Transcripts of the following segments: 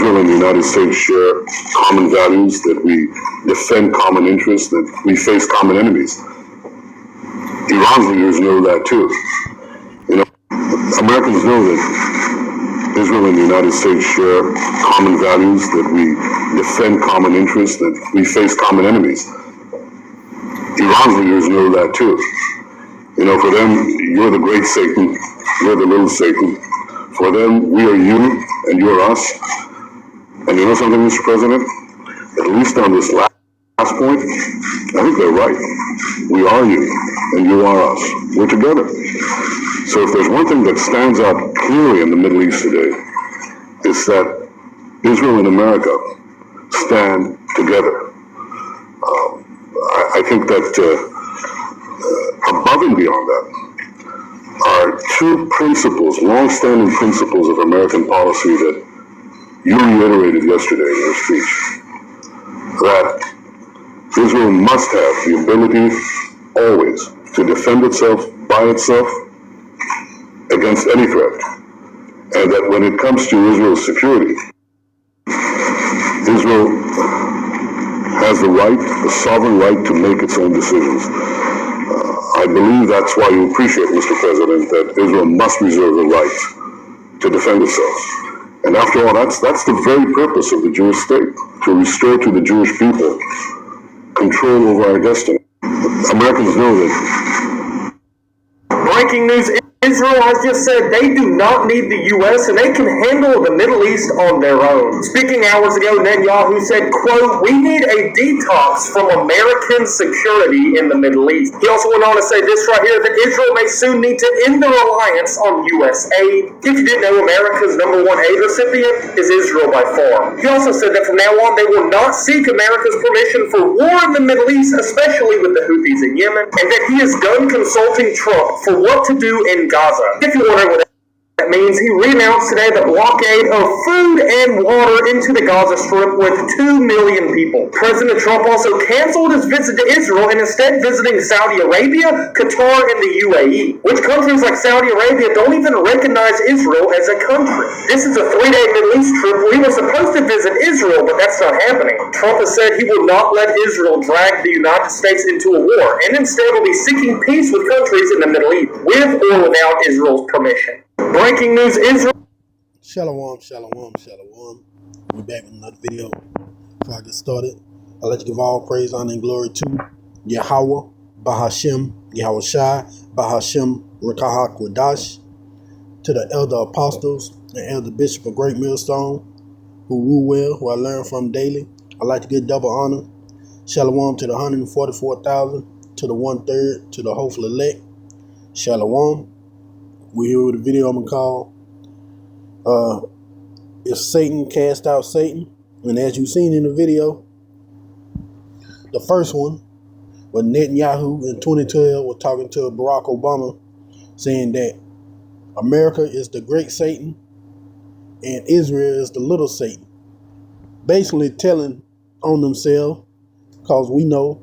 Israel and the United States share common values, that we defend common interests, that we face common enemies. Iran's leaders know that too. Americans know that Israel and the United States share common values, that we defend common interests, that we face common enemies. Iran's leaders know that too. For them, you're the great Satan, you're the little Satan. For them, we are you and you're us. And you know something, Mr. President? At least on this last point, I think they're right. We are you and you are us. We're together. So if there's one thing that stands out clearly in the Middle East today, it's that Israel and America stand together. I think that above and beyond that are two principles, long-standing principles of American policy that you reiterated yesterday in your speech, that Israel must have the ability always to defend itself by itself against any threat, and that when it comes to Israel's security, Israel has the sovereign right to make its own decisions. I believe that's why you appreciate, Mr. President, that Israel must reserve the right to defend itself. And after all, that's the very purpose of the Jewish state, to restore to the Jewish people control over our destiny. Americans know that. Breaking news. Israel has just said they do not need the U.S. and they can handle the Middle East on their own. Speaking hours ago, Netanyahu said, quote, "We need a detox from American security in the Middle East." He also went on to say this right here, that Israel may soon need to end the reliance on U.S. aid. If you didn't know, America's #1 aid recipient is Israel by far. He also said that from now on, they will not seek America's permission for war in the Middle East, especially with the Houthis in Yemen, and that he is done consulting Trump for what to do in Gaza. If you're wondering what that means, he renounced today the blockade of food and water into the Gaza Strip with 2 million people. President Trump also canceled his visit to Israel and instead visiting Saudi Arabia, Qatar, and the UAE, which countries like Saudi Arabia don't even recognize Israel as a country. This is a 3-day Middle East trip where he was supposed to visit Israel, but that's not happening. Trump has said he will not let Israel drag the United States into a war, and instead will be seeking peace with countries in the Middle East, with or without Israel's permission. Breaking news, Israel. Shalom. We're back with another video. Before I get started, I'd like to give all praise, honor, and glory to Yahweh, Bahashem, Yahweh Shai, Bahashem, Rekah HaKodash, to the elder apostles and elder bishop of Great Millstone, who rule well, who I learn from daily. I'd like to give double honor. Shalom to the 144,000, to the 1/3, to the hopeful elect. Shalom. We're here with a video I'm going to call, If Satan Cast Out Satan. And as you've seen in the video, the first one, when Netanyahu in 2012 was talking to Barack Obama, saying that America is the great Satan and Israel is the little Satan. Basically telling on themselves, because we know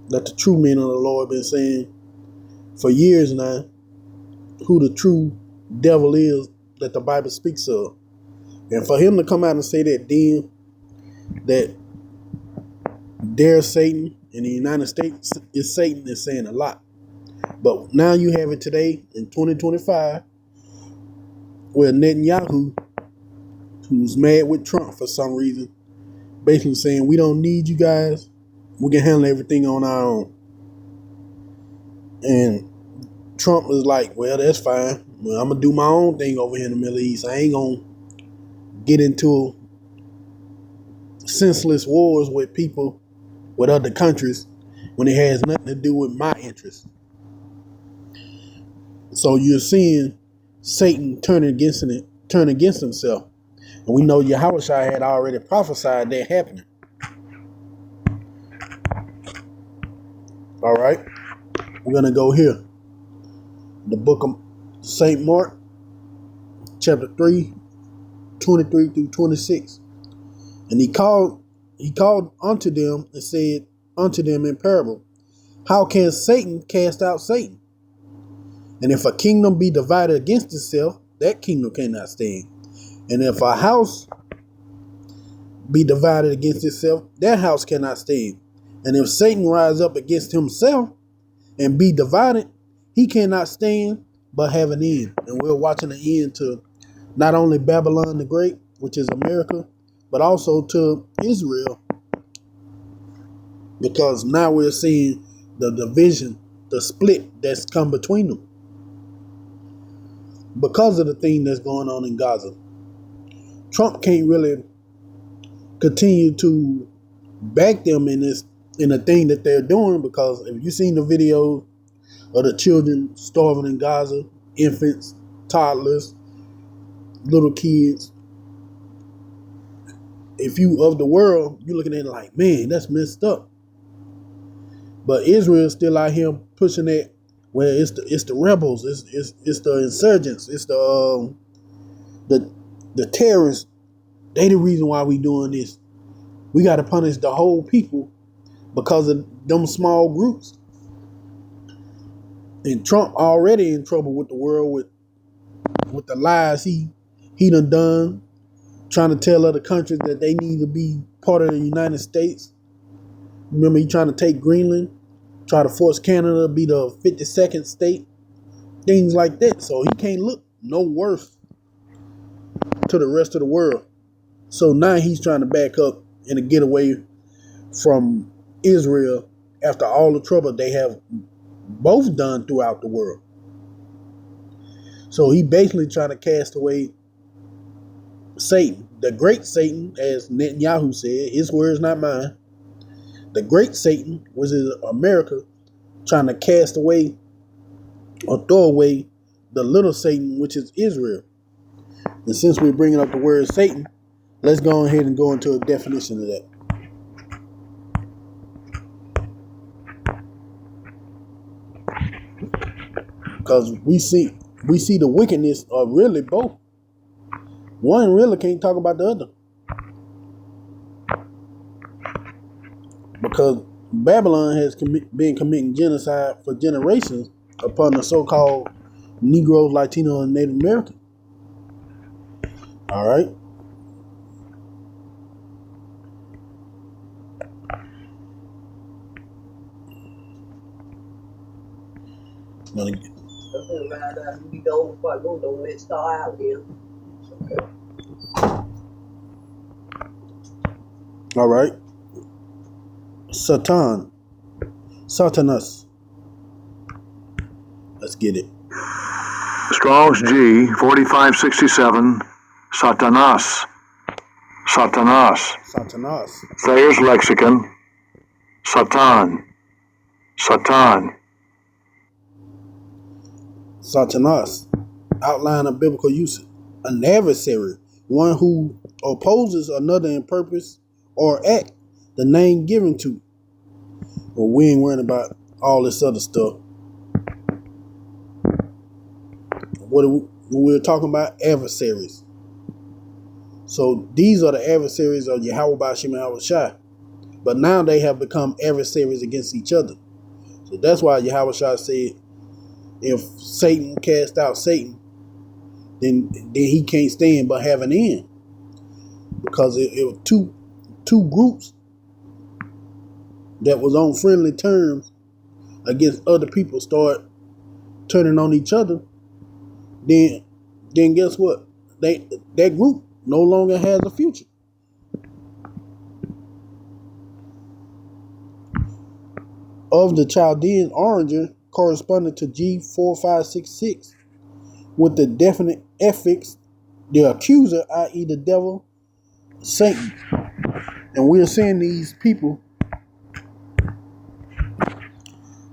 that the true men of the Lord have been saying for years now who the true devil is that the Bible speaks of. And for him to come out and say that then, that there's Satan in the United States is Satan, is saying a lot. But now you have it today in 2025 where Netanyahu, who's mad with Trump for some reason, basically saying we don't need you guys, we can handle everything on our own. And Trump is like, well, that's fine. Well, I'm going to do my own thing over here in the Middle East. I ain't going to get into senseless wars with people, with other countries, when it has nothing to do with my interests. So you're seeing Satan turn against himself. And we know Yahushua had already prophesied that happening. All right. We're going to go here. The book of St. Mark, chapter 3, 23 through 26. And he called unto them and said unto them in parable, how can Satan cast out Satan? And if a kingdom be divided against itself, that kingdom cannot stand. And if a house be divided against itself, that house cannot stand. And if Satan rise up against himself and be divided, he cannot stand but have an end. And we're watching the end to not only Babylon the Great, which is America, but also to Israel. Because now we're seeing the division, the split that's come between them. Because of the thing that's going on in Gaza. Trump can't really continue to back them in the thing that they're doing, because if you've seen the video of the children starving in Gaza, infants, toddlers, little kids, if you of the world, you're looking at it like, man, that's messed up. But Israel's still out here pushing that, where it's the rebels, it's the insurgents, it's the terrorists. They the reason why we doing this. We got to punish the whole people because of them small groups. And Trump already in trouble with the world with the lies he done, trying to tell other countries that they need to be part of the United States. Remember, he trying to take Greenland, try to force Canada to be the 52nd state, things like that. So he can't look no worse to the rest of the world. So now he's trying to back up and get away from Israel after all the trouble they have both done throughout the world. So he basically trying to cast away Satan, the great Satan, as Netanyahu said, his words, not mine. The great Satan, which is America, trying to cast away or throw away the little Satan, which is Israel. And since we're bringing up the word Satan, let's go ahead and go into a definition of that. Because we see the wickedness of really both. One really can't talk about the other. Because Babylon has been committing genocide for generations upon the so-called Negroes, Latino, and Native American. All right. All right. Satanas. Let's get it. Strong's G 4567. Satanas. Satanas. Satanas. Thayer's Lexicon. Satan. Satan. Satanas. Outline of biblical usage. An adversary. One who opposes another in purpose or act. The name given to. Well, we ain't worrying about all this other stuff. We're talking about adversaries. So these are the adversaries of Yahweh Ba'ashem Yahweh Shai. But now they have become adversaries against each other. So that's why Yahweh Shai said, if Satan cast out Satan, then he can't stand but have an end. Because it was two groups that was on friendly terms against other people start turning on each other, then guess what? That group no longer has a future. Of the Chaldean oranger corresponding to G4566 with the definite affix, the accuser, i.e. the devil, Satan. And we're seeing these people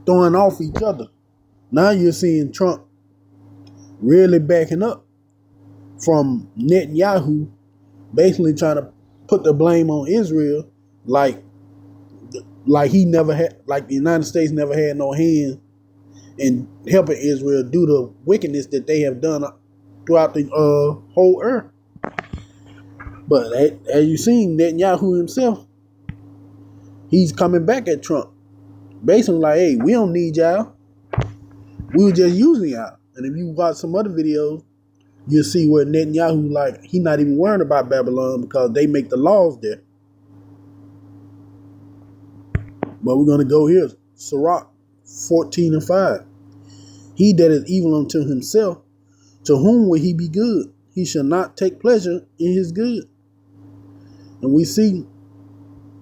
throwing off each other. Now you're seeing Trump really backing up from Netanyahu, basically trying to put the blame on Israel, like he never had, like the United States never had no hand in helping Israel do the wickedness that they have done throughout the whole earth. But as you seen, Netanyahu himself, he's coming back at Trump. Basically like, hey, we don't need y'all. We were just using y'all. And if you watch some other videos, you'll see where Netanyahu, like, he not even worrying about Babylon because they make the laws there. But we're going to go here. Sirach 14:5. He that is evil unto himself, to whom will he be good? He shall not take pleasure in his good. And we see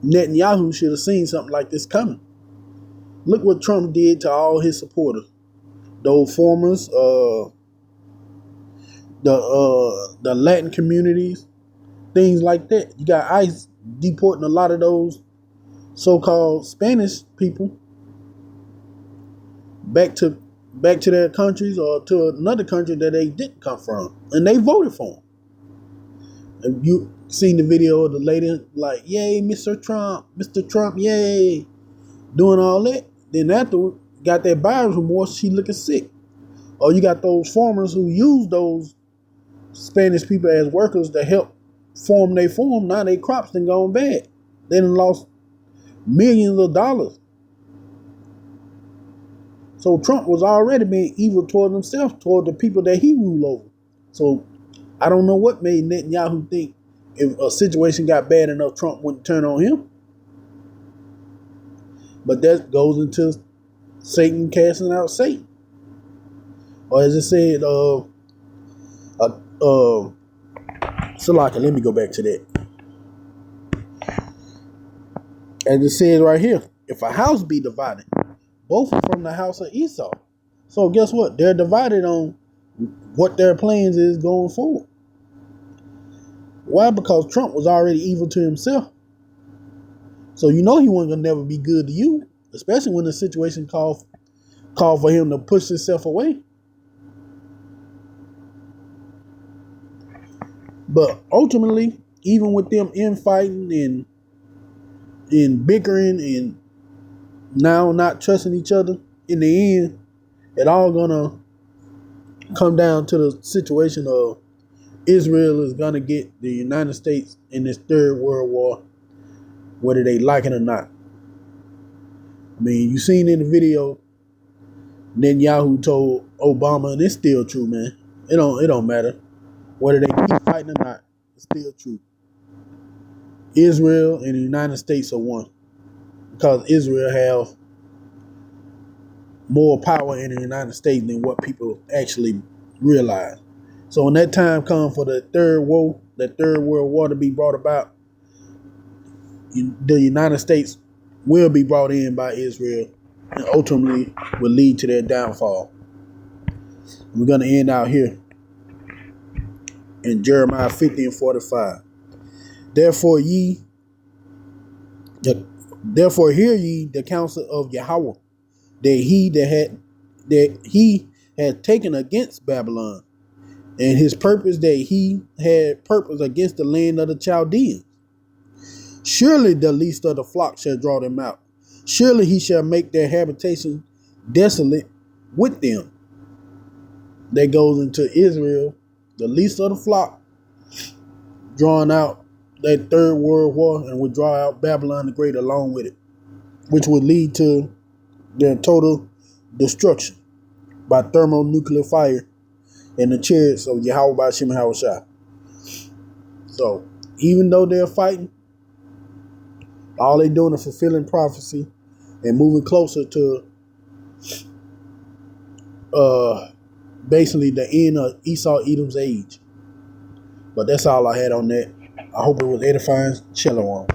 Netanyahu should have seen something like this coming. Look what Trump did to all his supporters. Those formers, the Latin communities, things like that. You got ICE deporting a lot of those so-called Spanish people back to their countries or to another country that they didn't come from, and they voted for them. And you seen the video of the lady like, "Yay, Mr. Trump, yay," doing all that. Then afterward, got that buyer's remorse. She looking sick. Or you got those farmers who use those Spanish people as workers to help farm their farm. Now their crops done gone bad. They done lost millions of dollars. So Trump was already being evil toward himself, toward the people that he ruled over. So I don't know what made Netanyahu think if a situation got bad enough, Trump wouldn't turn on him. But that goes into Satan casting out Satan. Or as it said, Salaka, let me go back to that. As it says right here, if a house be divided, both are from the house of Esau. So guess what? They're divided on what their plans is going forward. Why? Because Trump was already evil to himself. So you know he wasn't gonna never be good to you, especially when the situation called for him to push himself away. But ultimately, even with them infighting and bickering and now not trusting each other, in the end, it all gonna come down to the situation of Israel is gonna get the United States in this third world war, whether they like it or not. I mean, you seen in the video, Netanyahu told Obama, and it's still true, man. It don't matter whether they keep fighting or not. It's still true. Israel and the United States are one, because Israel have more power in the United States than what people actually realize. So when that time comes for the third world war to be brought about, the United States will be brought in by Israel and ultimately will lead to their downfall. We're going to end out here in Jeremiah 50:45. Therefore hear ye the counsel of Yahweh, that he had taken against Babylon, and his purpose that he had purpose against the land of the Chaldeans. Surely the least of the flock shall draw them out. Surely he shall make their habitation desolate with them. That goes into Israel, the least of the flock, drawing out that third world war, and would draw out Babylon the Great along with it, which would lead to their total destruction by thermonuclear fire and the chariots of Yahweh Ba'ashem Yahushua. So even though they're fighting, all they're doing is fulfilling prophecy and moving closer to basically the end of Esau Edom's age. But that's all I had on that. I hope it was edifying. Shalom.